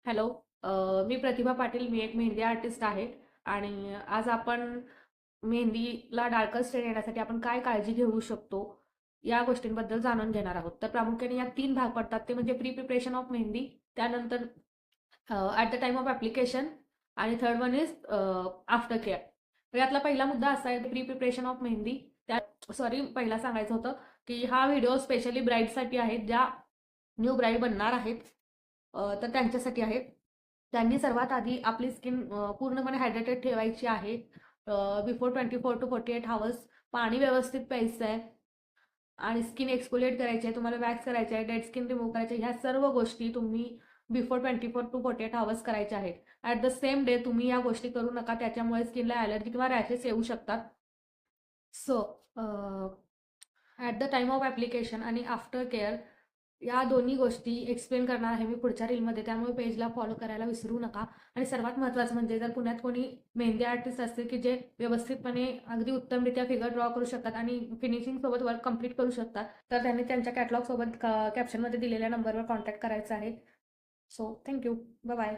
Hello. मी प्रतिभा पाटील. मी एक mehndi artist आहे आणि आज आपण मेहंदीला डार्कर स्टेन येण्यासाठी आपण काय काळजी घेऊ शकतो या गोष्टींबद्दल जाणून घेणार आहोत. तर प्रामुख्याने यात 3 भाग पडतात. ते म्हणजे प्री प्रिपरेशन ऑफ मेहंदी, त्यानंतर at the time of application आणि third one is after care. तर यातला पहिला मुद्दा असा आहे प्री प्रिपरेशन ऑफ मेहंदी. पहिला सांगायचं होतं की हा व्हिडिओ स्पेशली ब्राईडसाठी आहे, ज्या न्यू ब्राईड बनणार आहेत. तर त्यांच्यासाठी आहे. त्यांनी सर्वात आधी आपली स्किन पूर्णपणे हायड्रेटेड ठेवायची आहे. बिफोर 24 टू 48 हॉवर्स पाणी व्यवस्थित प्यायचं आहे आणि स्किन एक्सफोलिएट करायची आहे. तुम्हाला वॅक्स करायची आहे, डेड स्किन रिमूव्ह करायची आहे. ह्या सर्व गोष्टी तुम्ही बिफोर 24 टू 48 हॉवर्स करायच्या आहेत. ॲट द सेम डे तुम्ही या गोष्टी करू नका, त्याच्यामुळे स्किनला ॲलर्जी किंवा रॅशेस येऊ शकतात. So at the time of application आणि आफ्टर केअर या दोन्ही गोष्टी एक्सप्लेन करणार आहे मी पुढच्या रीलमध्ये, त्यामुळे पेजला फॉलो करायला विसरू नका. आणि सर्वात महत्त्वाचं म्हणजे जर पुण्यात कोणी मेहंदी आर्टिस्ट असतील की जे व्यवस्थितपणे अगदी उत्तमरित्या फिगर ड्रॉ करू शकतात आणि फिनिशिंगसोबत वर्क कंप्लीट करू शकतात, तर त्यांनी त्यांच्या कॅटलॉगसोबत कॅप्शनमध्ये दिलेल्या नंबरवर कॉन्टॅक्ट करायचा आहे. So thank you. Bye bye.